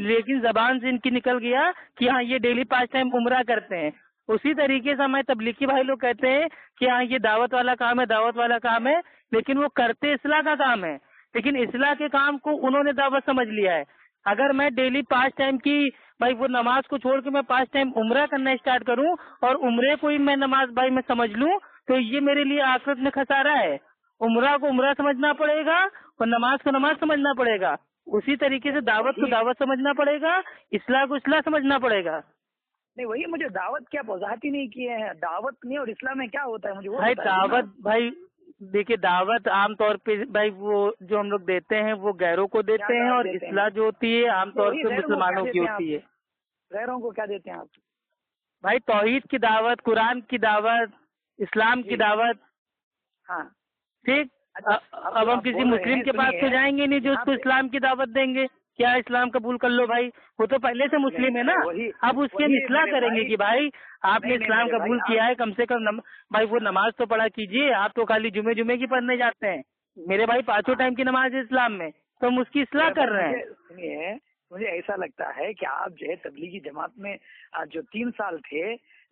لیکن زبان سے ان کی نکل گیا کہ ہاں یہ ڈیلی 5 ٹائم عمرہ کرتے ہیں. اسی طریقے سے ہمارے تبلیغی بھائی لوگ کہتے ہیں کہ ہاں یہ دعوت والا کام ہے، دعوت والا کام ہے، لیکن وہ کرتے اصلاح کا کام ہے. لیکن اصلاح کے کام کو انہوں نے دعوت سمجھ لیا ہے. اگر میں ڈیلی 5 ٹائم کی بھائی وہ نماز کو چھوڑ کے میں 5 ٹائم عمرہ کرنا اسٹارٹ کروں اور عمرے کو ہی میں نماز بھائی میں سمجھ لوں تو یہ میرے لیے آخرت میں خسارہ ہے. عمرہ کو عمرہ سمجھنا پڑے گا اور نماز کو نماز سمجھنا پڑے گا. اسی طریقے سے دعوت کو دعوت سمجھنا پڑے گا، اصلاح کو اصلاح سمجھنا پڑے گا. نہیں وہی مجھے دعوت کیا وضاحت ہی نہیں کیے ہیں. دعوت نہیں اور اسلام میں کیا ہوتا ہے مجھے وہ بھائی دعوت بھائی دیکھیے دعوت عام طور پہ بھائی وہ جو ہم لوگ دیتے ہیں وہ غیروں کو دیتے ہیں اور اصلاح جو ہوتی ہے عام طور پہ مسلمانوں کی ہوتی ہے. غیروں کو کیا دیتے ہیں آپ؟ بھائی توحید کی دعوت، قرآن کی دعوت، اسلام کی دعوت. ہاں ٹھیک. اب ہم کسی مسلم کے پاس تو جائیں گے نہیں جو اس کو اسلام کی دعوت دیں گے. کیا اسلام قبول کر لو بھائی، وہ تو پہلے سے مسلم ہے نا. اب اس کی ہم اصلاح کریں گے کہ بھائی آپ نے اسلام قبول کیا ہے، کم سے کم بھائی وہ نماز تو پڑھا کیجیے. آپ تو خالی جمعے کی پڑھنے جاتے ہیں. میرے بھائی 5 ٹائم کی نماز ہے اسلام میں، تو ہم اس کی اصلاح کر رہے ہیں. سنیے مجھے ایسا لگتا ہے کہ آپ جو ہے تبلیغی جماعت میں جو 3 سال تھے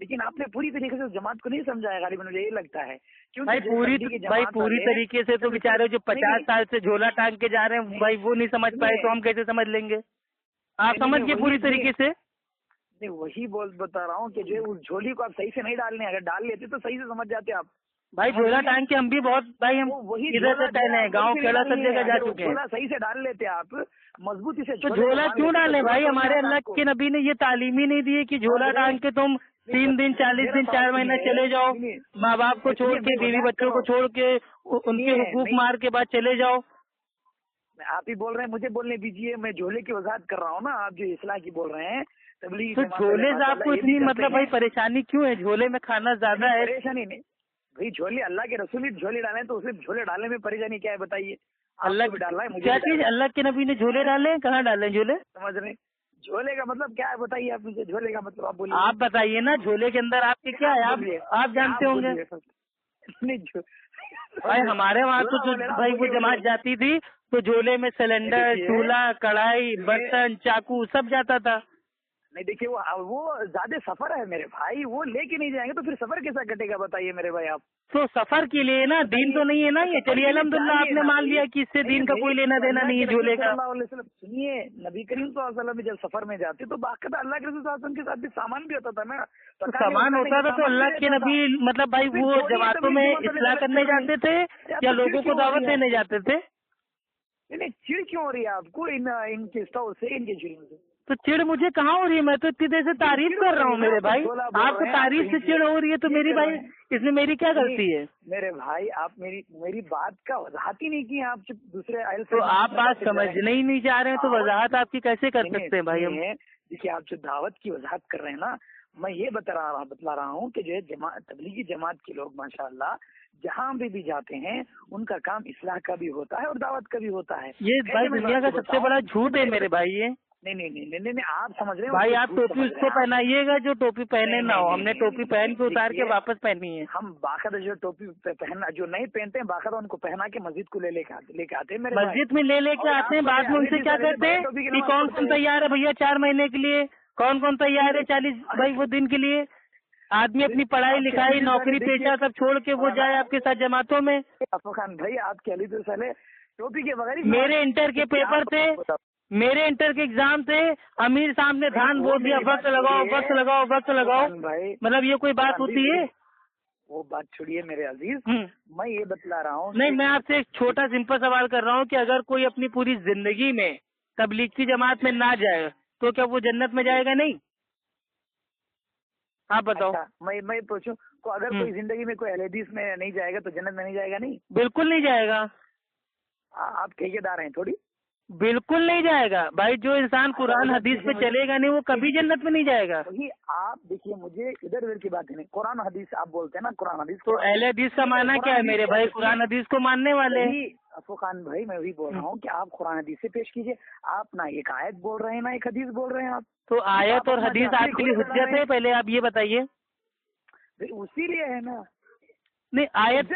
لیکن آپ نے پوری طریقے سے اس جماعت کو نہیں سمجھایا غالباً، مجھے یہ لگتا ہے. بھائی پوری طریقے سے تو بیچارے جو 50 سال سے جھولا ٹانگ کے جا رہے ہیں بھائی وہ نہیں سمجھ پائے تو ہم کیسے سمجھ لیں گے؟ آپ سمجھ گئے پوری طریقے سے. نہیں وہی بتا رہا ہوں کہ جو اس جھولی کو آپ صحیح سے نہیں ڈالنے، اگر ڈال لیتے تو صحیح سے سمجھ جاتے آپ. بھائی جھولا ٹانگ کے ہم بھی بہت بھائی ہم ادھر سے ٹہلے ہیں، گاؤں کھیڑا سب جگہ جا چکے ہیں. جھولا صحیح سے ڈال لیتے آپ مضبوطی سے. تو جھولا کیوں ڈالیں بھائی؟ ہمارے اللہ کے نبی نے یہ تعلیم ہی نہیں دی ہے کہ جھولا ٹانگ کے تم 3 دن 40 دن 4 مہینے چلے جاؤ، ماں باپ کو چھوڑ کے بیوی بچوں کو چھوڑ کے ان کے حقوق مار کے بعد چلے جاؤ. آپ ہی بول رہے ہیں، مجھے بولنے دیجیے. میں جھولے کی وضاحت کر رہا ہوں نا، آپ جو اصلاح کی بول رہے ہیں. تو جھولے سے آپ کو اتنی مطلب بھائی پریشانی کیوں ہے؟ جھولے میں کھانا زیادہ ہے. پریشانی نہیں بھائی، جھولے اللہ کے رسول جھولے ڈالے تو اسے جھولے ڈالنے میں پریشانی کیا ہے بتائیے؟ اللہ بھی ڈالنا ہے مجھے کیا چیز؟ اللہ کے نبی نے جھولے ڈالے ہیں؟ کہاں ڈالے جھولے؟ سمجھ رہے ہیں جھولے کا مطلب کیا ہے بتائیے آپ مجھے. جھولے کا مطلب آپ بولیے. آپ بتائیے نا جھولے کے اندر آپ کے کیا ہے؟ آپ جانتے ہوں گے. بھائی ہمارے وہاں تو جو بھائی وہ جماعت جاتی تھی تو جھولے میں سلنڈر، چولہا، کڑھائی، برتن، چاقو سب جاتا تھا. نہیں دیکھیے وہ زیادہ سفر ہے میرے بھائی، وہ لے کے نہیں جائیں گے تو پھر سفر کیسا کٹے گا بتائیے میرے بھائی آپ. تو سفر کے لیے نا، دین تو نہیں ہے نا یہ. چلیے الحمدللہ آپ نے مان لیا کہ اس سے دین کا کوئی لینا دینا نہیں ہے جھولے کا. سنیے نبی کریم صلی اللہ علیہ وسلم جب سفر میں جاتے تو باقاعدہ اللہ کے رسول صلی اللہ علیہ وسلم کے ساتھ بھی سامان بھی ہوتا تھا نا. سامان ہوتا تھا تو اللہ کے نبی مطلب بھائی وہ جماعتوں میں اصلاح کرنے جاتے تھے یا لوگوں کو دعوت دینے جاتے تھے؟ نہیں چڑ کیوں ہو رہی ہے آپ کو ان کے اسٹاؤ سے، ان کے چڑوں سے؟ تو چڑ مجھے کہاں ہو رہی ہے؟ میں تو اتنی دیر سے تعریف کر رہا ہوں میرے بھائی. آپ کو تعریف سے چڑ ہو رہی ہے تو میری بھائی اس میں میری کیا غلطی ہے؟ میرے بھائی آپ میری بات کا وضاحت ہی نہیں کی آپ دوسرے تو آپ بات سمجھنے ہی نہیں چاہ رہے ہیں تو وضاحت آپ کی کیسے کر سکتے ہیں بھائی ہم؟ دیکھیے آپ جو دعوت کی وضاحت کر رہے ہیں نا، میں یہ بتلا رہا ہوں کہ جو ہے تبلیغی جماعت کے لوگ ماشاءاللہ جہاں بھی جاتے ہیں ان کا کام اصلاح کا بھی ہوتا ہے اور دعوت کا بھی ہوتا ہے. یہ بھائی دنیا کا سب سے بڑا جھوٹ ہے میرے بھائی. یہ نہیں آپ سمجھ رہے ہیں بھائی. آپ ٹوپی اس کو پہنائیے گا جو ٹوپی پہنے نہ ہو. ہم نے ٹوپی پہن کے اتار کے واپس پہنی ہے. ہم باقاعدہ جو ٹوپی پہننا جو نہیں پہنتے ہیں باقاعدہ ان کو پہنا کے مسجد کو لے کے آتے ہیں. مسجد میں لے کے آتے ہیں، بعد میں ان سے کیا کہتے ہیں کہ کون کون تیار ہے بھیا 4 مہینے کے لیے، کون تیار ہے 40 بھائی وہ دن کے لیے. آدمی اپنی پڑھائی لکھائی نوکری پیشہ سب چھوڑ کے وہ جائے آپ کے ساتھ جماعتوں میں. افغان بھائی آپ کے علی تو سالے ٹوپی کے بغیر میرے انٹر کے پیپر تھے، میرے انٹر کے ایگزام تھے، امیر صاحب نے دھان بول دیا وقت لگاؤ. مطلب یہ کوئی بات ہوتی ہے؟ وہ بات چھوڑیے میرے عزیز، میں یہ بتلا رہا ہوں. نہیں میں آپ سے ایک چھوٹا سمپل سوال کر رہا ہوں کہ اگر کوئی اپنی پوری زندگی میں تبلیغ کی جماعت میں نہ جائے تو کیا وہ جنت میں جائے گا؟ نہیں. آپ بتاؤ. میں پوچھوں اگر کوئی زندگی میں کوئی اہل حدیث میں نہیں جائے گا تو جنت میں نہیں جائے گا؟ نہیں بالکل نہیں جائے گا. آپ ٹھیکے دار ہیں تھوڑی. بالکل نہیں جائے گا بھائی. جو انسان قرآن حدیث پہ چلے گا نہیں وہ کبھی جنت میں نہیں جائے گا. وہی آپ دیکھیے مجھے ادھر ادھر کی بات ہے نہیں. قرآن حدیث آپ بولتے ہیں نا، قرآن حدیث تو اہل حدیث کا معنی کیا ہے میرے بھائی؟ قرآن حدیث کو ماننے والے. افغان بھائی میں وہی بول رہا ہوں کہ آپ قرآن حدیث سے پیش کیجئے. آپ نہ ایک آیت بول رہے ہیں نہ ایک حدیث بول رہے ہیں. آپ تو آیت اور حدیث آپ کے لیے حجت ہے؟ پہلے آپ یہ بتائیے. اسی لیے ہے نا. نہیں آیت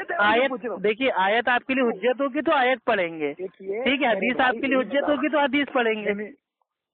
دیکھیے، آیت آپ کے لیے حجت ہوگی تو آیت پڑھیں گے، ٹھیک ہے. حدیث آپ کے لیے حجت ہوگی تو حدیث پڑھیں گے.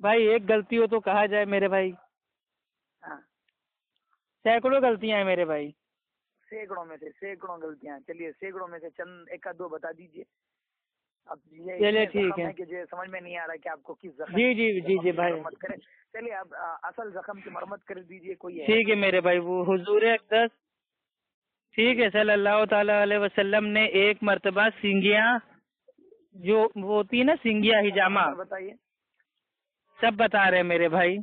بھائی ایک غلطی ہو تو کہا جائے میرے بھائی، ہاں سینکڑوں غلطیاں ہیں میرے بھائی. سینکڑوں میں سے سینکڑوں غلطیاں. چلیے سینکڑوں میں سے چند ایک کا دو بتا دیجیے. اب یہ چلیے اتنے ٹھیک زخم ہے. ہے کہ جو سمجھ میں نہیں آ رہا کہ آپ کو کس زخم جی جی جی جی کی بھائی، مرمت کرے. چلیے اب اصل زخم کی مرمت کر دیجیے. کوئی ہے ٹھیک ہے میرے بھائی. وہ حضور اقدس ٹھیک ہے صلی اللہ تعالیٰ علیہ وسلم نے ایک مرتبہ سینگیاں جو وہ ہوتی ہے نا سینگیا حجامہ، نمبر بتائیے. سب بتا رہے ہیں میرے بھائی.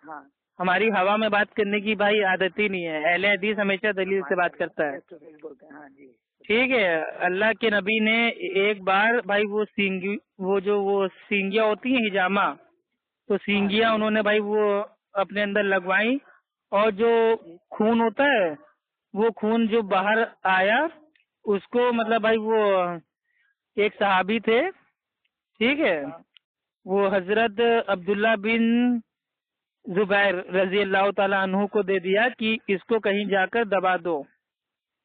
ہاں ہماری ہوا میں بات کرنے کی بھائی عادت ہی نہیں ہے. اہل حدیث ہمیشہ دلیل سے بات کرتا ہے. فیس ٹو فیس بولتے ہیں. ہاں جی ٹھیک ہے. اللہ کے نبی نے ایک بار بھائی وہ سینگیاں ہوتی ہیں حجامہ، تو سینگیاں انہوں نے بھائی وہ اپنے اندر لگوائی، اور جو خون ہوتا ہے وہ خون جو باہر آیا اس کو مطلب بھائی وہ ایک صحابی تھے، ٹھیک ہے، وہ حضرت عبداللہ بن زبیر رضی اللہ تعالیٰ عنہ کو دے دیا کہ اس کو کہیں جا کر دبا دو.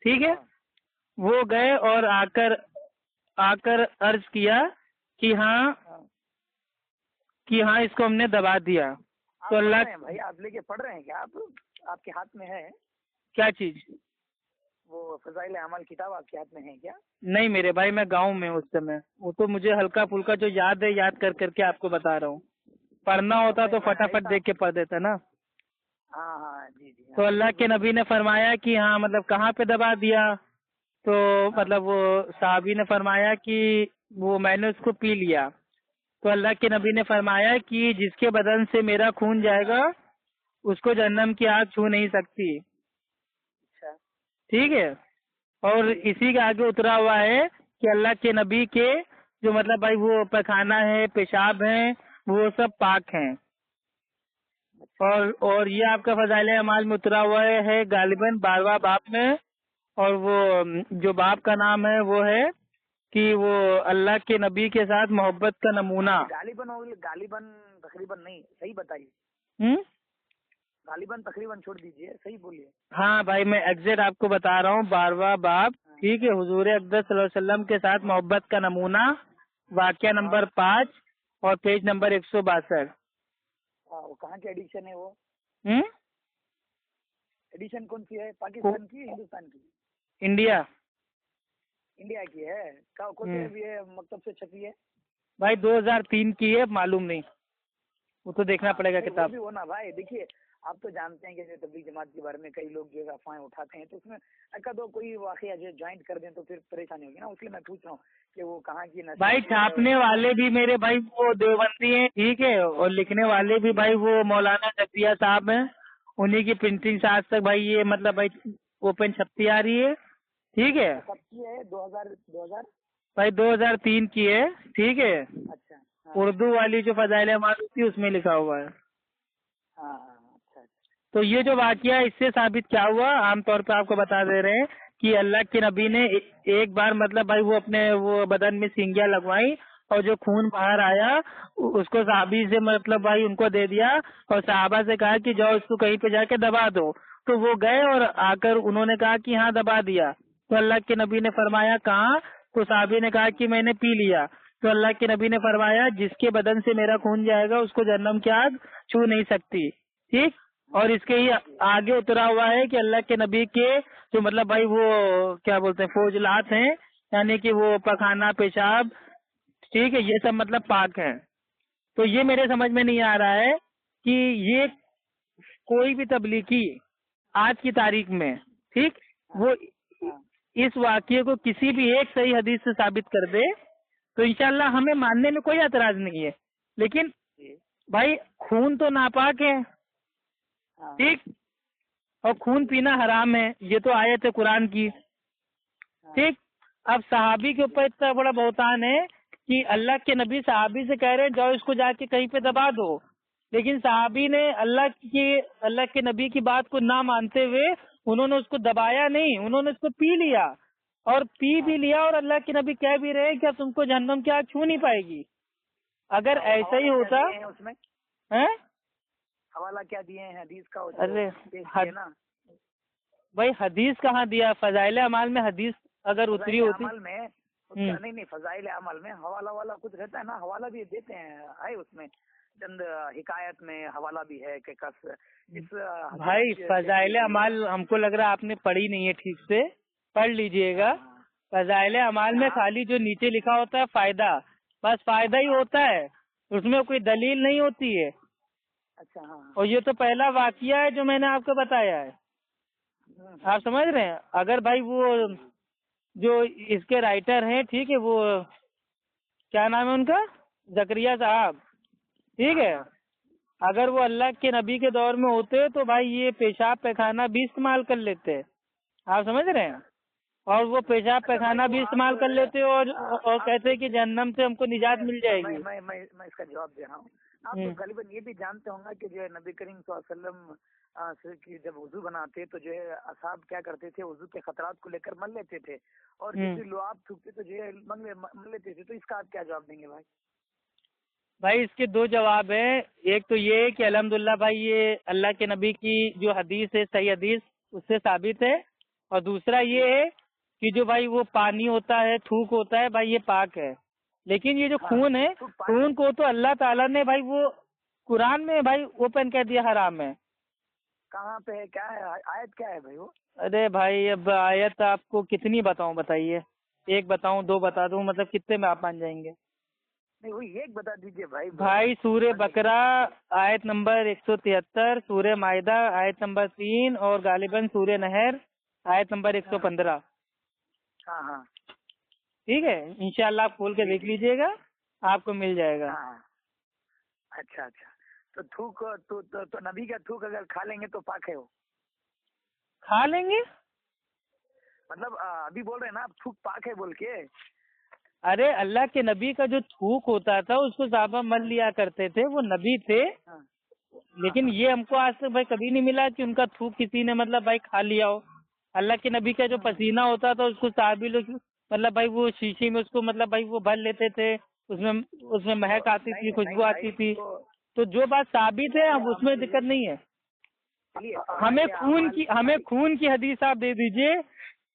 ٹھیک ہے. وہ گئے اور آ کر عرض کیا کہ ہاں اس کو ہم نے دبا دیا. تو اللہ بھائی آپ لے کے پڑھ رہے ہیں کیا؟ آپ کے ہاتھ میں ہے کیا چیز؟ وہ فضائل اعمال کتاب آپ کے ہاتھ میں ہے کیا؟ نہیں میرے بھائی، میں گاؤں میں اس سمے، وہ تو مجھے ہلکا پھلکا جو یاد ہے یاد کر کر کے آپ کو بتا رہا ہوں. پڑھنا ہوتا تو فٹافٹ دیکھ کے پڑھ دیتا نا. ہاں ہاں جی جی. تو اللہ کے نبی نے فرمایا کہ ہاں مطلب کہاں پہ دبا دیا؟ تو مطلب وہ صحابی نے فرمایا کہ وہ میں نے اس کو پی لیا. تو اللہ کے نبی نے فرمایا کہ جس کے بدن سے میرا خون جائے گا اس کو جہنم کی آگ چھو نہیں سکتی. اچھا ٹھیک ہے. اور اسی کے آگے اترا ہوا ہے کہ اللہ کے نبی کے جو مطلب بھائی وہ پخانہ ہے، پیشاب ہے، وہ سب پاک ہیں. اور یہ آپ کا فضائل اعمال میں اترا ہوا ہے غالباً 12واں باب میں، اور وہ جو باب کا نام ہے وہ ہے کہ وہ اللہ کے نبی کے ساتھ محبت کا نمونہ. غالباً تقریباً نہیں، صحیح بتائیے. غالباً تقریباً چھوڑ دیجیے، صحیح بولیے. ہاں بھائی میں ایگزیکٹ آپ کو بتا رہا ہوں. 12واں باب، ٹھیک ہے، حضور اقدس صلی اللہ علیہ وسلم کے ساتھ محبت کا نمونہ، واقعہ نمبر 5 اور پیج نمبر 162. وہ کہاں کی ایڈیشن ہے؟ وہ ایڈیشن کون سی ہے؟ پاکستان کی، ہندوستان کی؟ انڈیا کی ہے. کون سی بھی ہے مکتب سے چھپی ہے؟ بھائی 2003 کی ہے، معلوم نہیں، وہ تو دیکھنا پڑے گا کتاب. بھی ہونا بھائی. دیکھیے آپ تو جانتے ہیں کہ تبلیغ جماعت کے بارے میں کئی لوگ جو ہے افواہیں اٹھاتے ہیں، تو اس میں ایک دو کوئی واقعہ جو جوائنٹ کر دیں تو پھر پریشانی ہوگی نا. اس لیے میں پوچھ رہا ہوں کہ وہ کہاں کی نسل. بھائی چھاپنے والے بھی میرے بھائی وہ دیوبندی ہیں، ٹھیک ہے، اور لکھنے والے بھی بھائی وہ مولانا زکریا صاحب ہیں. انہیں کی پرنٹنگ سے آج تک بھائی یہ مطلب بھائی اوپن چھپتی آ رہی ہے. ٹھیک ہے. کب کی ہے؟ 2000 بھائی 2003 کی ہے. ٹھیک ہے. اچھا. اردو والی جو فضائل اعمال ہوتی ہے اس میں لکھا ہوا ہے. ہاں اچھا. تو یہ جو واقعہ اس سے ثابت کیا ہوا، عام طور پہ آپ کو بتا دے رہے ہیں کہ اللہ کے نبی نے ایک بار مطلب بھائی وہ اپنے وہ بدن میں سینگیاں لگوائی، اور جو خون باہر آیا اس کو صحابی سے مطلب بھائی ان کو دے دیا، اور صحابہ سے کہا کہ جاؤ اس کو کہیں پہ جا کے دبا دو. تو وہ گئے اور آ کر انہوں نے کہا کہ ہاں دبا دیا. تو اللہ کے نبی نے فرمایا کہاں؟ تو صحابی نے کہا کہ میں نے پی لیا. تو اللہ کے نبی نے فرمایا جس کے بدن سے میرا خون جائے گا اس کو جہنم کی آگ چھو نہیں سکتی. ٹھیک. اور اس کے ہی آگے اترا ہوا ہے کہ اللہ کے نبی کے جو مطلب بھائی وہ کیا بولتے ہیں فوجلات ہیں، یعنی کہ وہ پخانہ، پیشاب، ٹھیک ہے، یہ سب مطلب پاک ہیں. تو یہ میرے سمجھ میں نہیں آ رہا ہے کہ یہ کوئی بھی تبلیغی آج کی تاریخ میں، ٹھیک، وہ اس واقعے کو کسی بھی ایک صحیح حدیث سے ثابت کر دے تو انشاءاللہ ہمیں ماننے میں کوئی اعتراض نہیں ہے. لیکن بھائی خون تو ناپاک ہے، ٹھیک، اور خون پینا حرام ہے، یہ تو آیت ہے قرآن کی. ٹھیک. اب صحابی کے اوپر اتنا بڑا بہتان ہے کہ اللہ کے نبی صحابی سے کہہ رہے ہیں جاؤ اس کو جا کے کہیں پہ دبا دو، لیکن صحابی نے اللہ کے نبی کی بات کو نہ مانتے ہوئے انہوں نے اس کو دبایا نہیں، انہوں نے اس کو پی لیا، اور پی بھی لیا، اور اللہ کے نبی کہہ بھی رہے کیا تم کو جہنم کی آگ چھو نہیں پائے گی. اگر ایسا ہی ہوتا اس میں حوالہ کیا دیے ہیں حدیث کا؟ ارے بھائی حدیث کہاں دیا؟ فضائل اعمال میں حدیث اگر اتری ہوتی نہیں فضائل اعمال میں حوالہ والا کچھ رہتا ہے نا، حوالہ بھی دیتے ہیں، ہے اس میں چند حکایت میں حوالہ بھی ہے کہ کس اس بھائی فضائل اعمال ہم کو لگ رہا ہے آپ نے پڑھی نہیں ہے ٹھیک سے، پڑھ لیجئے گا. فضائل اعمال میں خالی جو نیچے لکھا ہوتا ہے فائدہ، بس فائدہ ہی ہوتا ہے، اس میں کوئی دلیل نہیں ہوتی ہے. اچھا ہاں. اور یہ تو پہلا واقعہ ہے جو میں نے آپ کو بتایا ہے. آپ سمجھ رہے ہیں؟ اگر بھائی وہ جو اس کے رائٹر ہیں ٹھیک ہے، وہ کیا نام ہے ان کا، زکریا صاحب، ٹھیک ہے، اگر وہ اللہ کے نبی کے دور میں ہوتے تو بھائی یہ پیشاب پیخانہ بھی استعمال کر لیتے. آپ سمجھ رہے ہیں؟ اور وہ پیشاب پیخانہ بھی استعمال کر لیتے اور کہتے کہ جہنم سے ہم کو نجات مل جائے گی. میں اس کا جواب دے رہا ہوں. آپ غالباً یہ بھی جانتے ہوں گے کہ جو ہے نبی کریم صلی اللہ علیہ وسلم کی جب وضو بناتے تو جو ہے اصحاب کیا کرتے تھے، وضو کے خطرات کو لے کر مل لیتے تھے، اور جب بھی لعاب تھوکتے تو جو ہے مل لیتے تھے. تو اس کا آپ کیا جواب دیں گے بھائی؟ بھائی اس کے دو جواب ہیں. ایک تو یہ کہ الحمدللہ بھائی یہ اللہ کے نبی کی جو حدیث ہے، صحیح حدیث، اس سے ثابت ہے. اور دوسرا یہ ہے کہ جو بھائی وہ پانی ہوتا ہے، تھوک ہوتا ہے، بھائی یہ پاک ہے. لیکن یہ جو خون ہے، خون کو تو اللہ تعالیٰ نے بھائی وہ قرآن میں بھائی اوپن کر دیا حرام ہے. کہاں پہ ہے، کیا ہے آیت، کیا ہے بھائی وہ؟ ارے بھائی اب آیت آپ کو کتنی بتاؤں، بتائیے، ایک بتاؤں، دو بتا دوں، مطلب کتنے میں آپ مان جائیں گے؟ نہیں وہی ایک بتا دیجیے بھائی. بھائی سورہ بقرہ آیت نمبر 173، سورہ مائدہ آیت نمبر 3، اور غالباً سورہ نحر آیت نمبر 115. ہاں ہاں ٹھیک ہے، انشاءاللہ آپ کھول کے دیکھ لیجئے گا، آپ کو مل جائے گا. اچھا اچھا. تو تھوک تو نبی کا تھوک اگر کھا لیں گے تو پاک ہے وہ؟ کھا لیں گے مطلب ابھی بول رہے ہیں نا آپ تھوک پاک ہے بول کے. ارے اللہ کے نبی کا جو تھوک ہوتا تھا اس کو صحابہ مل لیا کرتے تھے، وہ نبی تھے. لیکن یہ ہم کو آج تک بھائی کبھی نہیں ملا کہ ان کا تھوک کسی نے مطلب بھائی کھا لیا ہو. اللہ کے نبی کا جو پسینہ ہوتا تھا اس کو صحابی لوگ مطلب بھائی وہ شیشے میں اس کو مطلب بھائی وہ بھر لیتے تھے، اس میں مہک آتی تھی، خوشبو آتی تھی. تو جو بات ثابت ہے اب اس میں دقت نہیں ہے. ہمیں خون کی حدیث آپ دے دیجئے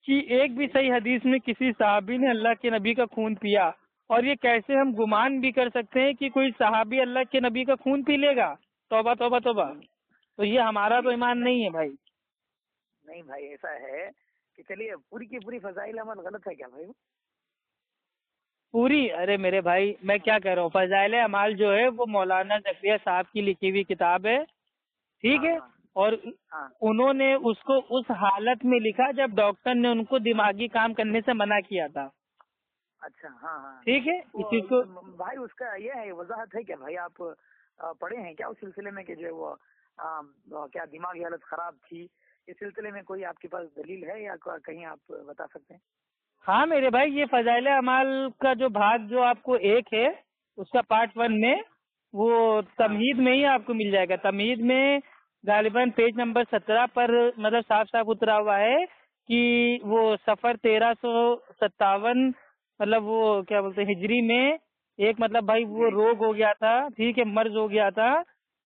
کہ ایک بھی صحیح حدیث میں کسی صحابی نے اللہ کے نبی کا خون پیا. اور یہ کیسے ہم گمان بھی کر سکتے ہیں کہ کوئی صحابی اللہ کے نبی کا خون پی لے گا؟ توبہ توبہ توبہ. تو یہ ہمارا تو ایمان نہیں ہے بھائی. نہیں بھائی ایسا ہے کہ چلیے پوری کی پوری فضائل عمل غلط ہے کیا بھائی؟ پوری؟ ارے میرے بھائی میں کیا کہہ رہا ہوں، فضائل اعمال جو ہے وہ مولانا زکریا صاحب کی لکھی ہوئی کتاب ہے، ٹھیک ہے. اور انہوں نے اس کو اس حالت میں لکھا جب ڈاکٹر نے ان کو دماغی کام کرنے سے منع کیا تھا. اچھا ہاں ہاں ٹھیک ہے. اس چیز کو بھائی اس کا یہ ہے وضاحت ہے کہ بھائی آپ پڑھے ہیں کیا اس سلسلے میں کہ جو وہ کیا دماغی حالت خراب تھی، اس سلسلے میں کوئی آپ کے پاس دلیل ہے یا کہیں آپ بتا سکتے ہیں؟ ہاں میرے بھائی یہ فضائل اعمال کا جو بھاگ جو آپ کو ایک ہے اس کا پارٹ 1 میں وہ تمہید میں ہی آپ کو مل جائے گا. تمہید میں غالباً پیج نمبر 17 پر مطلب صاف صاف اترا ہوا ہے کہ وہ سفر 1357 مطلب وہ کیا بولتے ہیں ہجری میں ایک مطلب بھائی وہ روگ ہو گیا تھا، ٹھیک ہے، مرض ہو گیا تھا.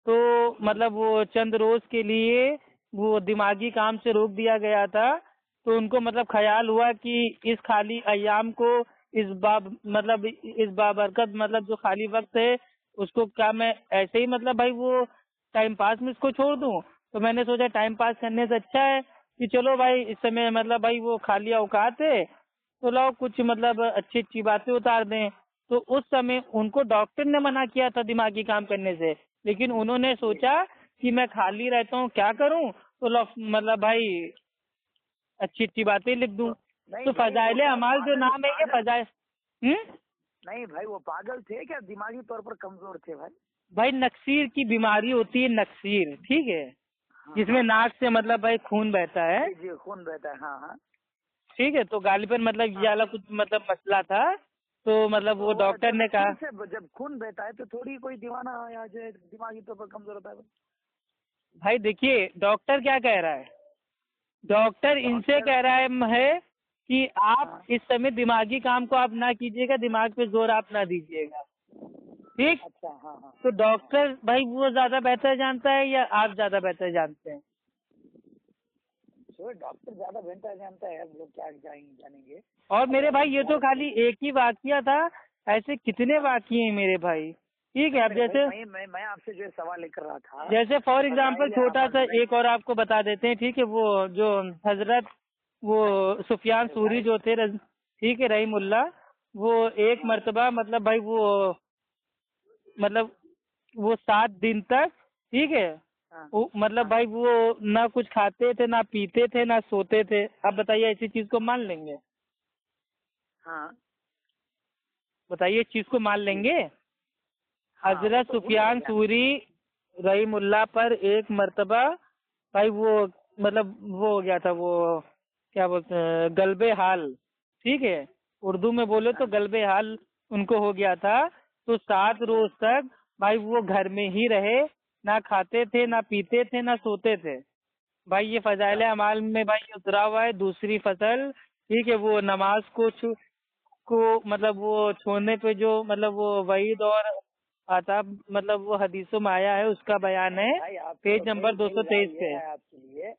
تو مطلب وہ چند روز کے لیے وہ دماغی کام سے روک دیا گیا تھا. تو ان کو مطلب خیال ہوا کہ اس خالی ایام کو اس بابرکت مطلب جو خالی وقت ہے اس کو کیا میں ایسے ہی مطلب بھائی وہ ٹائم پاس میں اس کو چھوڑ دوں. تو میں نے سوچا ٹائم پاس کرنے سے اچھا ہے کہ چلو بھائی اس سمے مطلب بھائی وہ خالی اوقات ہے تو لاؤ کچھ مطلب اچھی اچھی باتیں اتار دیں. تو اس سمے ان کو ڈاکٹر نے منع کیا تھا دماغی کام کرنے سے، لیکن انہوں نے سوچا کہ میں خالی رہتا ہوں کیا کروں تو مطلب بھائی اچھی اچھی باتیں لکھ دوں. تو فضائل اعمال جو نام ہے یہ فضائل نہیں بھائی وہ پاگل تھے کیا دماغی طور پر کمزور تھے بھائی؟ بھائی نکسیر کی بیماری ہوتی ہے، نکسیر، ٹھیک ہے، جس میں ناک سے مطلب بھائی خون بہتا ہے. جی خون بہتا ہے. ہاں ہاں ٹھیک ہے. تو غالباً مطلب یہ والا کچھ مطلب مسئلہ تھا. تو مطلب وہ ڈاکٹر نے کہا جب خون بہتا ہے تو تھوڑی کوئی دیوانہ یا جو دماغی طور پر کمزور ہوتا ہے بھائی دیکھیے ڈاکٹر کیا کہہ رہا ہے، ڈاکٹر ان سے کہہ رہا ہے کہ آپ اس سمے دماغی کام کو آپ نہ کیجیے گا، دماغ پہ زور آپ نہ دیجیے گا، ٹھیک. تو ڈاکٹر بھائی وہ زیادہ بہتر جانتا ہے یا آپ زیادہ بہتر جانتے ہیں؟ ڈاکٹر زیادہ بہتر جانتا ہے، ہم لوگ کیا جانیں گے. اور میرے بھائی یہ تو خالی ایک ہی واقعہ تھا، ایسے کتنے واقعے ہیں میرے بھائی. ٹھیک ہے. اب جیسے میں آپ سے جو سوال لے کر رہا تھا, جیسے فار ایگزامپل چھوٹا سا ایک اور آپ کو بتا دیتے ہیں, ٹھیک ہے. وہ جو حضرت وہ سفیان ثوری جو تھے, ٹھیک ہے, رحیم اللہ, وہ ایک مرتبہ مطلب بھائی وہ 7 دن تک, ٹھیک ہے, مطلب بھائی وہ نہ کچھ کھاتے تھے, نہ پیتے تھے, نہ سوتے تھے. اب بتائیے ایسی چیز کو مان لیں گے؟ ہاں بتائیے اس چیز کو مان لیں گے؟ حضرت سفیان ثوری رحیم اللہ پر ایک مرتبہ بھائی وہ مطلب وہ ہو گیا تھا, وہ کیا بولتے ہیں, غلب حال, ٹھیک ہے, اردو میں بولے تو غلب حال ان کو ہو گیا تھا. تو 7 روز تک بھائی وہ گھر میں ہی رہے, نہ کھاتے تھے, نہ پیتے تھے, نہ سوتے تھے. بھائی یہ فضائل اعمال میں بھائی اترا ہوا ہے. دوسری فصل, ٹھیک ہے, وہ نماز کو مطلب وہ چھوڑنے پہ جو مطلب وہ وعید اور عذاب مطلب وہ حدیثوں میں آیا ہے, اس کا بیان ہے پیج نمبر 223 پہ. آپ کے لیے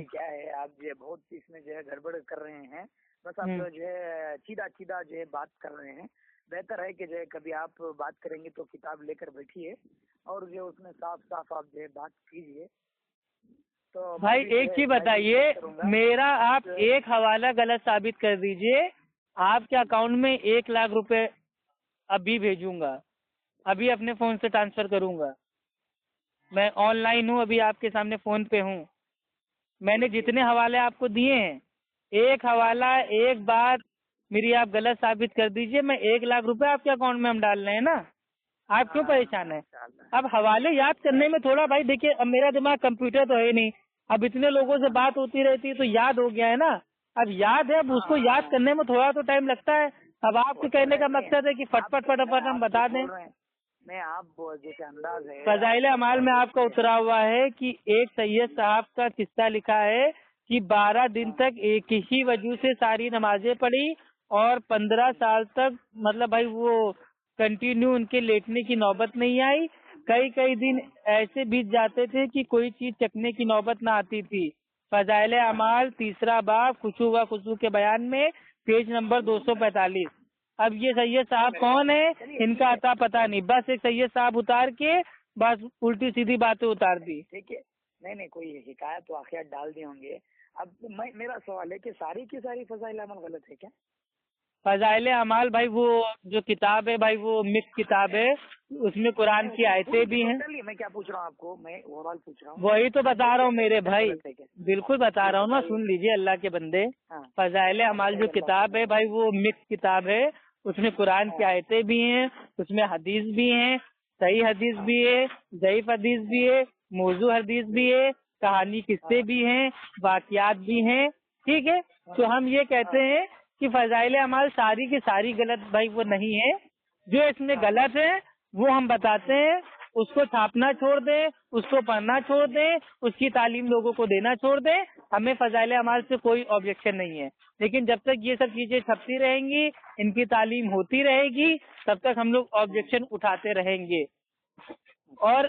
کیا ہے, آپ جو بہت اس میں جو ہے گڑبڑ کر رہے ہیں. بس آپ جو ہے سیدھا جو ہے بات کر رہے ہیں. بہتر ہے کہ جو ہے کبھی آپ بات کریں گے تو کتاب لے کر بیٹھیے اور جو اس میں صاف آپ جو ہے بات کیجیے. تو بھائی ایک چیز بتائیے, میرا آپ ایک حوالہ غلط ثابت کر دیجئے, آپ کے اکاؤنٹ میں 1 لاکھ روپے ابھی بھیجوں گا, ابھی اپنے فون سے ٹرانسفر کروں گا. میں آن لائن ہوں, ابھی آپ کے سامنے فون پہ ہوں. میں نے جتنے حوالے آپ کو دیے ہیں, ایک حوالہ ایک بات میری آپ غلط ثابت کر دیجئے, میں 1 لاکھ روپے آپ کے اکاؤنٹ میں ہم ڈال رہے ہیں نا. آپ کیوں پریشان ہیں؟ اب حوالے یاد کرنے میں تھوڑا بھائی دیکھیے, اب میرا دماغ کمپیوٹر تو ہے نہیں, اب اتنے لوگوں سے بات ہوتی رہتی ہے تو یاد ہو گیا ہے نا. اب یاد ہے, اب اس کو یاد کرنے میں تھوڑا تو ٹائم لگتا ہے. اب آپ کے کہنے کا مقصد ہے کہ فٹافٹ ہم بتا دیں. میں آپ جیسے انداز ہے فضائل اعمال میں آپ کا اترا ہوا ہے کہ ایک سید صاحب کا قصہ لکھا ہے کہ 12 دن تک ایک ہی وجہ سے ساری نمازیں پڑھی اور 15 سال تک مطلب بھائی وہ کنٹینیو ان کے لیٹنے کی نوبت نہیں آئی. کئی دن ایسے بیت جاتے تھے کہ کوئی چیز چکھنے کی نوبت نہ آتی تھی. فضائل اعمال 3 باب خشوع و خضوع کے بیان میں پیج نمبر 245. اب یہ سید صاحب کون ہے, ان کا عطا پتہ نہیں, بس ایک سید صاحب اتار کے بس الٹی سیدھی باتیں اتار دی. ٹھیک ہے, نہیں کوئی حکایت واقعات ڈال دیے ہوں گے. اب میرا سوال ہے کہ ساری کی ساری فضائل اعمال غلط ہے کیا؟ فضائل اعمال بھائی وہ جو کتاب ہے بھائی وہ مکس کتاب ہے, اس میں قرآن کی آیتیں بھی ہیں. میں کیا پوچھ رہا ہوں آپ کو, میں اوور آل پوچھ رہا ہوں. وہی تو بتا رہا ہوں میرے بھائی, بالکل بتا رہا ہوں نا, سن لیجئے اللہ کے بندے. فضائل اعمال جو کتاب ہے بھائی وہ مکس کتاب ہے, اس میں قرآن کی آیتیں بھی ہیں, اس میں حدیث بھی ہیں, صحیح حدیث بھی ہے, ضعیف حدیث بھی ہے, موضوع حدیث بھی ہے, کہانی قصے بھی ہیں, واقعات بھی ہیں. ٹھیک ہے, تو ہم یہ کہتے ہیں کہ فضائل اعمال ساری کی ساری غلط بھائی وہ نہیں ہے. جو اس میں غلط ہے وہ ہم بتاتے ہیں, اس کو چھاپنا چھوڑ دیں, اس کو پڑھنا چھوڑ دیں, اس کی تعلیم لوگوں کو دینا چھوڑ دیں. ہمیں فضائل اعمال سے کوئی آبجیکشن نہیں ہے, لیکن جب تک یہ سب چیزیں چھپتی رہیں گی, ان کی تعلیم ہوتی رہے گی, تب تک ہم لوگ آبجیکشن اٹھاتے رہیں گے. اور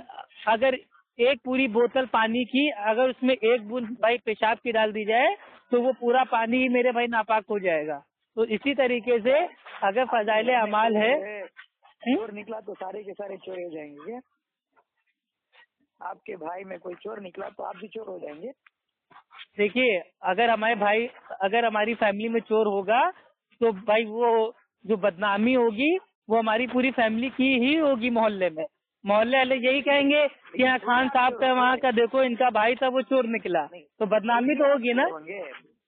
اگر ایک پوری بوتل پانی کی اگر اس میں 1 بوند بھائی پیشاب کی ڈال دی جائے تو وہ پورا پانی ہی میرے بھائی ناپاک ہو جائے گا. تو اسی طریقے سے اگر فضائل اعمال ہے, چور نکلا تو سارے کے سارے چور ہو جائیں گے. آپ کے بھائی میں کوئی چور نکلا تو آپ بھی چور ہو جائیں گے. دیکھیے اگر ہمارے بھائی اگر ہماری فیملی میں چور ہوگا تو بھائی وہ جو بدنامی ہوگی وہ ہماری پوری فیملی کی ہی ہوگی. محلے والے یہی کہیں گے کہ ہاں خان صاحب کا وہاں کا دیکھو ان کا بھائی تھا وہ چور نکلا, تو بدنامی تو ہوگی نا.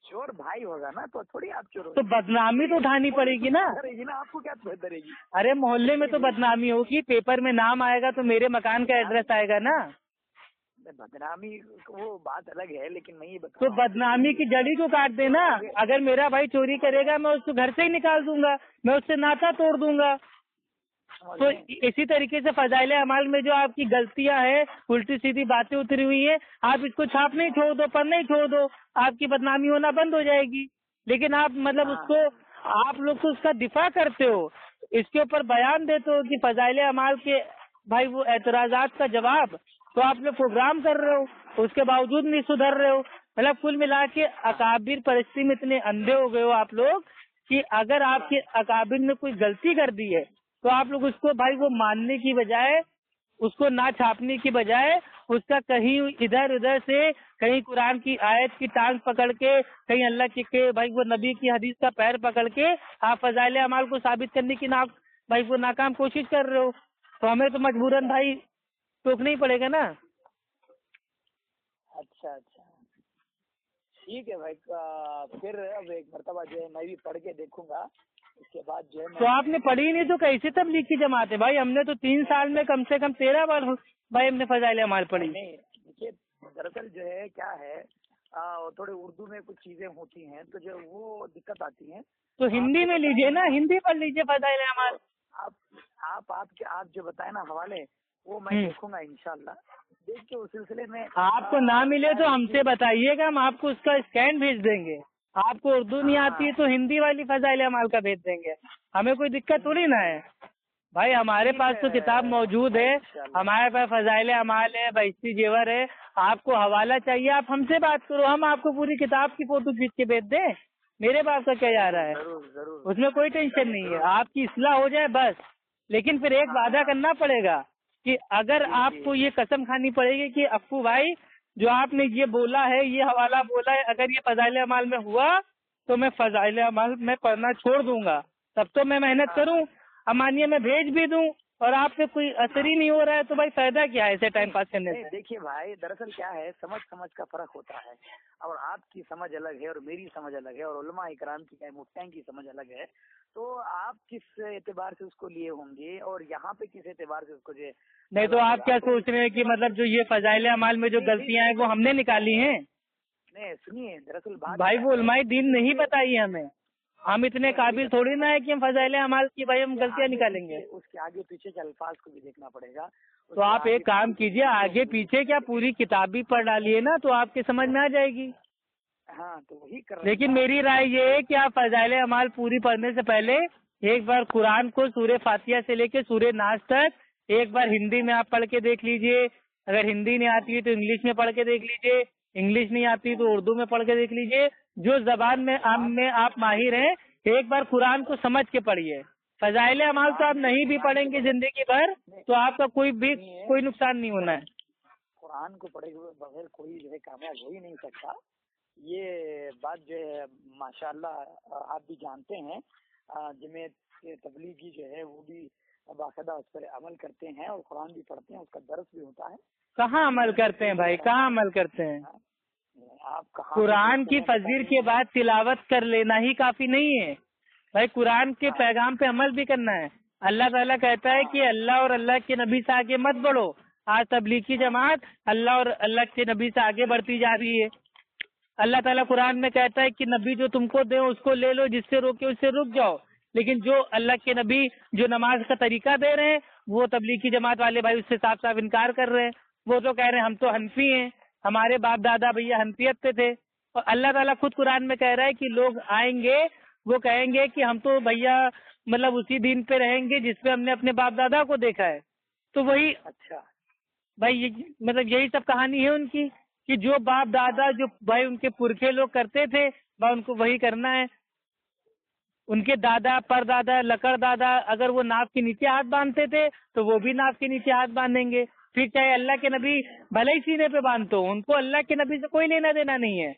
چور بھائی ہوگا نا تو تھوڑی آپ چور, تو بدنامی تو اٹھانی پڑے گی نا. آپ کو کیا بہتر ہے گی؟ ارے محلے میں تو بدنامی ہوگی, پیپر میں نام آئے گا تو میرے مکان کا ایڈریس آئے گا نا. بدنامی وہ بات الگ ہے, لیکن میں یہ تو بدنامی کی جڑی کو کاٹ دینا. اگر میرا بھائی چوری کرے گا میں اس کو گھر سے ہی نکال دوں گا, میں اس سے ناطا توڑ دوں گا. تو اسی طریقے سے فضائل اعمال میں جو آپ کی غلطیاں ہیں, الٹی سیدھی باتیں اتری ہوئی ہیں, آپ اس کو چھاپنے ہی چھوڑ دو, پڑھنا ہی چھوڑ دو, آپ کی بدنامی ہونا بند ہو جائے گی. لیکن آپ مطلب اس کو آپ لوگ تو اس کا دفاع کرتے ہو, اس کے اوپر بیان دیتے ہو کہ فضائل اعمال کے بھائی وہ اعتراضات کا جواب, تو آپ لوگ پروگرام کر رہے ہو, اس کے باوجود نہیں سدھر رہے ہو. مطلب کل ملا کے اکابر پرستی میں اتنے اندھے ہو گئے ہو آپ لوگ کہ اگر آپ کے اکابر نے کوئی غلطی کر دی ہے تو آپ لوگ اس کو بھائی وہ ماننے کی بجائے، اس کو نہ چھاپنے کی بجائے، اس کا کہیں ادھر ادھر سے کہیں قرآن کی آیت کی ٹانگ پکڑ کے، کہیں اللہ کے بھائی وہ نبی کی حدیث کا پیر پکڑ کے آپ فضائل اعمال کو ثابت کرنے کی بھائی وہ ناکام کوشش کر رہے ہو، تو ہمیں تو مجبوراً بھائی ٹوکنا ہی پڑے گا نا۔ اچھا ٹھیک ہے بھائی، پھر اب ایک مرتبہ جو ہے میں بھی پڑھ کے دیکھوں گا، اس کے بعد جو ہے تو آپ نے پڑھی نہیں تو کیسے تبلیغ کی جماعت ہے بھائی؟ ہم نے تو 3 سال میں کم سے کم 13 بار بھائی ہم نے فضائل اعمال پڑھی۔ نہیں دیکھیے، دراصل جو ہے کیا ہے، تھوڑے اردو میں کچھ چیزیں ہوتی ہیں تو جو وہ دقت آتی ہیں، تو ہندی میں لیجئے نا، ہندی پڑھ لیجئے فضائل اعمال۔ آپ جو بتائے نا حوالے، وہ میں دیکھوں گا انشاءاللہ، دیکھ کے اس سلسلے میں آپ کو نہ ملے تو ہم سے بتائیے گا، ہم آپ کو اس کا اسکین بھیج دیں گے۔ آپ کو اردو نہیں آتی ہے تو ہندی والی فضائل اعمال کا بھیج دیں گے، ہمیں کوئی دقت تھوڑی نہ ہے بھائی، ہمارے پاس تو کتاب موجود ہے، ہمارے پاس فضائل اعمال ہے، بہشتی زیور ہے۔ آپ کو حوالہ چاہیے آپ ہم سے بات کرو، ہم آپ کو پوری کتاب کی فوٹو کھینچ کے بھیج دیں، میرے باپ کا کیا جا رہا ہے، اس میں کوئی ٹینشن نہیں ہے، آپ کی اصلاح ہو جائے بس۔ لیکن پھر ایک وعدہ کرنا پڑے گا کہ اگر آپ کو یہ قسم کھانی پڑے گی کہ افو بھائی جو آپ نے یہ بولا ہے، یہ حوالہ بولا ہے، اگر یہ فضائل اعمال میں ہوا تو میں فضائل اعمال میں پڑھنا چھوڑ دوں گا، تب تو میں محنت کروں، اب مانیے میں بھیج بھی دوں اور آپ سے کوئی اثر ہی نہیں ہو رہا ہے تو بھائی فائدہ کیا ہے ایسے ٹائم پاس کرنے سے؟ دیکھیے بھائی، دراصل کیا ہے، سمجھ کا فرق ہوتا ہے، اور آپ کی سمجھ الگ ہے اور میری سمجھ الگ ہے، اور علماء اکرام کی مفتیان کی سمجھ الگ ہے، تو آپ کس اعتبار سے اس کو لیے ہوں گے اور یہاں پہ کس اعتبار سے اس کو جو نہیں تو آپ کیا سوچ رہے ہیں کہ مطلب جو یہ فضائل اعمال میں جو غلطیاں ہیں وہ ہم نے نکالی ہیں؟ نہیں سنیے، دراصل بات بھائی وہ علماء دین نہیں بتائی ہمیں، ہم اتنے قابل تھوڑی نہ ہے کہ ہم فضائل اعمال کی بھائی ہم غلطیاں نکالیں گے۔ اس کے آگے پیچھے کے الفاظ کو بھی دیکھنا پڑے گا۔ تو آپ ایک کام کیجئے، آگے پیچھے کیا پوری کتاب بھی پڑھ ڈالیے نا تو آپ کے سمجھ میں آ جائے گی۔ ہاں تو وہی کر، لیکن میری رائے یہ ہے کہ آپ فضائل اعمال پوری پڑھنے سے پہلے ایک بار قرآن کو سورہ فاتحہ سے لے کے سورہ ناس تک ایک بار ہندی میں آپ پڑھ کے دیکھ لیجئے، اگر ہندی نہیں آتی ہے تو انگلش میں پڑھ کے دیکھ لیجئے، انگلش نہیں آتی تو اردو میں پڑھ کے دیکھ لیجئے، جو زبان میں آپ ماہر ہیں ایک بار قرآن کو سمجھ کے پڑھیے۔ فضائل اعمال تو آپ نہیں بھی پڑھیں گے زندگی بھر تو آپ کا کوئی نقصان نہیں ہونا ہے۔ قرآن کو پڑھے ہوئے بغیر کوئی جو ہے کامیاب ہو ہی نہیں سکتا، یہ بات جو ہے ماشاءاللہ آپ بھی جانتے ہیں، جمعیت تبلیغی جو ہے وہ بھی باقاعدہ اس پر عمل کرتے ہیں اور قرآن بھی پڑھتے ہیں، اس کا درس بھی ہوتا ہے۔ کہاں عمل کرتے ہیں بھائی، کہاں عمل کرتے ہیں؟ آپ کہاں قرآن کی فجر کے بعد تلاوت کر لینا ہی کافی نہیں ہے بھائی، قرآن کے پیغام پہ عمل بھی کرنا ہے۔ اللہ تعالیٰ کہتا ہے کہ اللہ اور اللہ کے نبی سے آگے مت بڑھو، آج تبلیغی جماعت اللہ اور اللہ کے نبی سے آگے بڑھتی جا رہی ہے۔ اللہ تعالیٰ قرآن میں کہتا ہے کہ نبی جو تم کو دے اس کو لے لو، جس سے روکے اس سے رک جاؤ، لیکن جو اللہ کے نبی جو نماز کا طریقہ دے رہے ہیں وہ تبلیغی جماعت والے بھائی اس سے صاف صاف انکار کر رہے ہیں، وہ تو کہہ رہے ہیں ہم تو حنفی ہیں، ہمارے باپ دادا بھیا حنفیت پہ تھے، اور اللہ تعالیٰ خود قرآن میں کہہ رہا ہے کہ لوگ آئیں گے وہ کہیں گے کہ ہم تو بھیا مطلب اسی دین پہ رہیں گے جس پہ ہم نے اپنے باپ دادا کو دیکھا ہے، تو وہی اچھا بھائی مطلب یہی سب کہانی ہے ان کی کہ جو باپ دادا جو بھائی ان کے پرکھے لوگ کرتے تھے بھائی ان کو وہی کرنا ہے۔ ان کے دادا پر دادا لکڑ دادا اگر وہ ناف کے نیچے ہاتھ باندھتے تھے تو وہ بھی ناف کے نیچے ہاتھ باندھیں گے، پھر چاہے اللہ کے نبی بھلے ہی سینے پہ باندھتے ہو، ان کو اللہ کے نبی سے کوئی لینا دینا نہیں ہے۔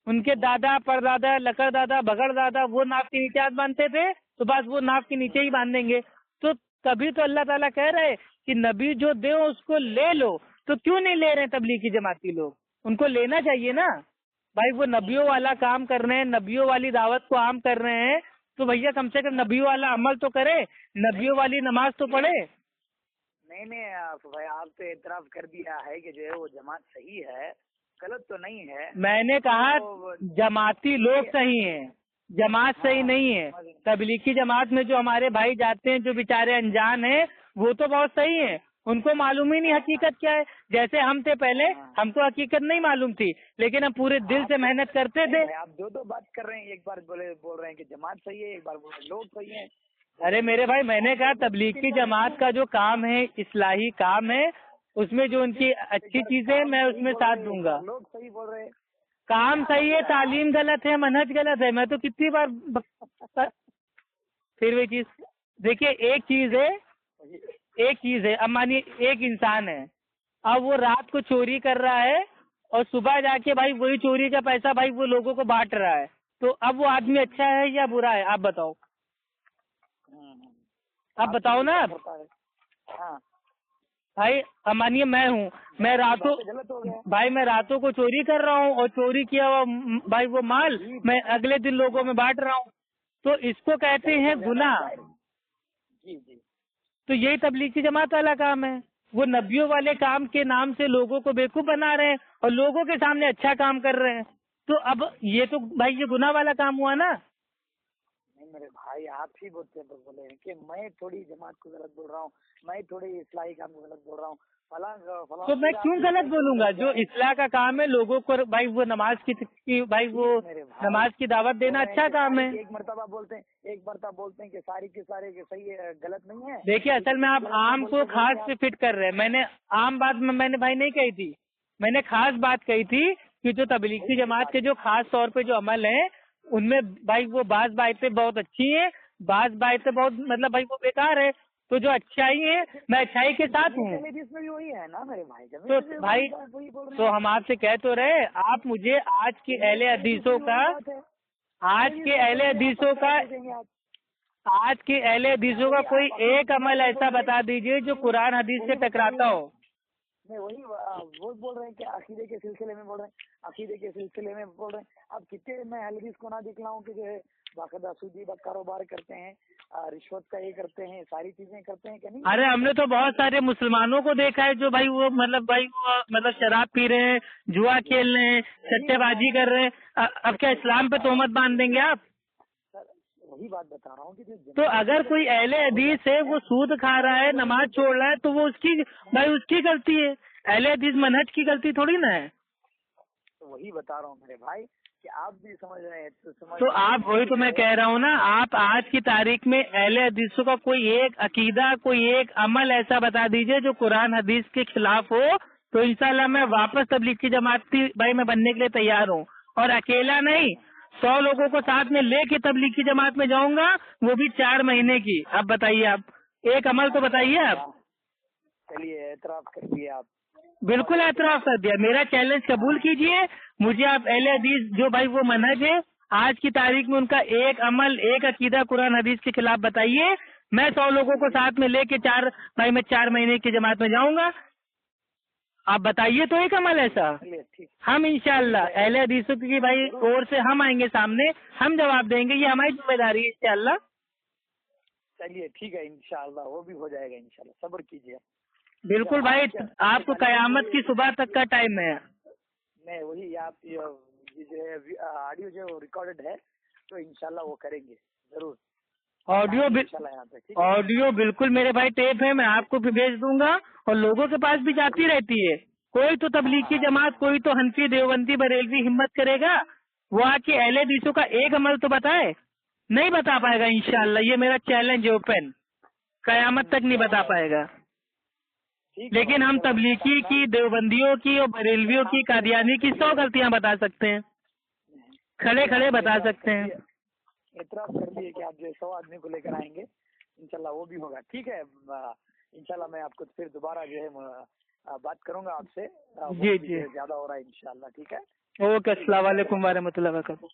ان کے دادا پر دادا لکڑ دادا بگڑ دادا وہ ناف کے نیچے ہاتھ باندھتے تھے تو بس وہ ناف کے نیچے ہی باندھیں گے، تو تبھی تو اللہ تعالیٰ کہہ رہے کہ نبی جو دے اس کو لے لو، تو کیوں نہیں لے رہے ہیں تبلیغی جماعتی لوگ؟ ان کو لینا چاہیے نا بھائی، وہ نبیوں والا کام کر رہے ہیں، نبیوں والی دعوت کو عام کر رہے ہیں تو بھیا کم سے کم نبیوں والا عمل تو کرے، نبیوں والی نماز تو پڑھے۔ نہیں بھائی، آپ تو اعتراف کر دیا ہے کہ جو ہے وہ جماعت صحیح ہے، غلط تو نہیں ہے۔ میں نے کہا جماعتی لوگ صحیح ہیں، جماعت صحیح نہیں ہے۔ تبلیغی جماعت میں جو ہمارے بھائی جاتے ہیں جو بیچارے انجان ہیں وہ تو بہت صحیح ہیں، ان کو معلوم ہی نہیں حقیقت کیا ہے، جیسے ہم تھے پہلے ہم کو حقیقت نہیں معلوم تھی لیکن ہم پورے دل سے محنت کرتے تھے۔ آپ دو بات کر رہے ہیں، ایک بار بول رہے ہیں کہ جماعت صحیح ہے، ایک بار بول رہے ہیں لوگ صحیح ہیں۔ ارے میرے بھائی میں نے کہا تبلیغی جماعت کا جو کام ہے اصلاحی کام ہے، اس میں جو ان کی اچھی چیزیں میں اس میں ساتھ دوں گا۔ لوگ صحیح بول رہے ہیں، کام صحیح ہے، تعلیم غلط ہے، منہج غلط ہے، میں تو کتنی بار پھر وہی چیز دیکھیے ایک چیز ہے، اب مانیے ایک انسان ہے، اب وہ رات کو چوری کر رہا ہے اور صبح جا کے بھائی وہی چوری کا پیسہ بھائی وہ لوگوں کو بانٹ رہا ہے، تو اب وہ آدمی اچھا ہے یا برا ہے؟ آپ بتاؤ، آپ بتاؤ نا آپ ہاں بھائی. مانیے میں ہوں، میں راتوں غلط ہو گیا. بھائی میں راتوں کو چوری کر رہا ہوں اور چوری کیا ہوا بھائی وہ مال میں اگلے دن لوگوں میں بانٹ رہا ہوں، تو اس کو کہتے ہیں گناہ. جی جی تو یہی تبلیغی جماعت والا کام ہے، وہ نبیوں والے کام کے نام سے لوگوں کو بیوقوف بنا رہے ہیں اور لوگوں کے سامنے اچھا کام کر رہے ہیں، تو اب یہ تو بھائی یہ گناہ والا کام ہوا نا. نہیں میرے بھائی، آپ ہی بولے ہیں کہ میں تھوڑی جماعت کو غلط بول رہا ہوں، میں تھوڑی اصلاحی کام کو غلط بول رہا ہوں، فلاں. تو میں کیوں غلط بولوں گا؟ جو اصلاح کا کام ہے لوگوں کو بھائی وہ نماز کی بھائی وہ نماز کی دعوت دینا اچھا کام ہے. ایک مرتبہ بولتے ہیں کہ ساری کے سارے کے صحیح ہے، غلط نہیں ہے. دیکھیے اصل میں آپ عام کو خاص سے فٹ کر رہے ہیں. میں نے عام بات میں نے بھائی نہیں کہی تھی، میں نے خاص بات کہی تھی کہ جو تبلیغی جماعت کے جو خاص طور پہ جو عمل ہیں ان میں بھائی وہ بعض باتیں بہت اچھی ہیں، بعض باتیں بہت مطلب بھائی وہ بیکار ہے، تو جو اچھائی ہے میں اچھائی کے ساتھ ہوں. اس میں بھی وہی ہے نا میرے بھائی. تو بھائی تو ہم آپ سے کہہ تو رہے، آپ مجھے آج کے اہل حدیثوں کا کوئی ایک عمل ایسا بتا دیجئے جو قرآن حدیث سے ٹکراتا ہو. میں وہی وہ بول رہے ہیں کہ عقیدے کے سلسلے میں بول رہے ہیں، اب کتنے میں حدیث کو نہ دکھلاؤں کہ جو ہے باقاعدہ سودی کاروبار کرتے ہیں، رشوت کا یہ کرتے ہیں، ساری چیزیں کرتے ہیں کہ نہیں. ارے ہم نے تو بہت سارے مسلمانوں کو دیکھا ہے جو بھائی وہ مطلب شراب پی رہے ہیں، جوا کھیل رہے ہیں، سٹے بازی کر رہے ہیں. اب کیا اسلام پہ تہمت باندھ دیں گے آپ؟ وہی بات بتا رہا ہوں کہ تو اگر کوئی اہل حدیث ہے وہ سود کھا رہا ہے، نماز چھوڑ رہا ہے، تو وہ اس کی غلطی ہے. اہل حدیث منہج کی غلطی تھوڑی نا ہے. وہی بتا رہا ہوں میرے بھائی کہ آپ بھی سمجھ رہے ہیں تو آپ وہی تو میں کہہ رہا ہوں نا، آپ آج کی تاریخ میں اہل حدیثوں کا کوئی ایک عقیدہ، کوئی ایک عمل ایسا بتا دیجئے جو قرآن حدیث کے خلاف ہو، تو انشاءاللہ میں واپس تبلیغ کی جماعت کی بھائی میں بننے کے لیے تیار ہوں، اور اکیلا نہیں 100 لوگوں کو ساتھ میں لے کے تبلیغ کی جماعت میں جاؤں گا، وہ بھی 4 مہینے کی. اب بتائیے، آپ ایک عمل تو بتائیے. آپ چلیے اعتراف کر دیے، آپ بالکل اعتراف کر دیا، میرا چیلنج قبول کیجئے. مجھے آپ اہل حدیث جو بھائی وہ منہج ہے آج کی تاریخ میں ان کا ایک عمل، ایک عقیدہ قرآن حدیث کے خلاف بتائیے. میں 100 لوگوں کو ساتھ میں لے کے 4 مہینے کی جماعت میں جاؤں گا. آپ بتائیے تو ایک عمل ایسا. ہم انشاءاللہ اہل حدیثوں کی بھائی اور سے ہم آئیں گے سامنے، ہم جواب دیں گے، یہ ہماری ذمہ داری ہے انشاءاللہ. چلیے ٹھیک ہے، انشاءاللہ وہ بھی ہو جائے گا انشاءاللہ، صبر کیجیے. بالکل بھائی، آپ کو قیامت کی صبح تک کا ٹائم ہے. میں وہی آپ جو ہے آڈیو جو ریکارڈڈ ہے تو انشاءاللہ وہ کریں گے ضرور. آڈیو بالکل میرے بھائی ٹیپ ہے، میں آپ کو بھی بھیج دوں گا، اور لوگوں کے پاس بھی جاتی رہتی ہے. کوئی تو تبلیغی جماعت، کوئی تو حنفی، دیوبندی، بریلوی ہمت کرے گا وہ آ کے اہل حدیثوں کا ایک عمل تو بتائے. نہیں بتا پائے گا انشاءاللہ، یہ میرا چیلنج ہے اوپن، قیامت تک نہیں بتا پائے گا. لیکن ہم تبلیغی کی، دیوبندیوں کی اور بریلویوں کی، قادیانی کی 100 غلطیاں بتا سکتے ہیں، کھڑے کھڑے بتا سکتے ہیں. اعتراف کر لیے کہ آپ جو 100 آدمی کو لے کر آئیں گے انشاءاللہ وہ بھی ہوگا. ٹھیک ہے، انشاءاللہ میں آپ کو پھر دوبارہ جو ہے بات کروں گا آپ سے. جی زیادہ ہو رہا ہے انشاءاللہ. ٹھیک ہے، اوکے. السلام علیکم ورحمۃ اللہ وبرکاتہ.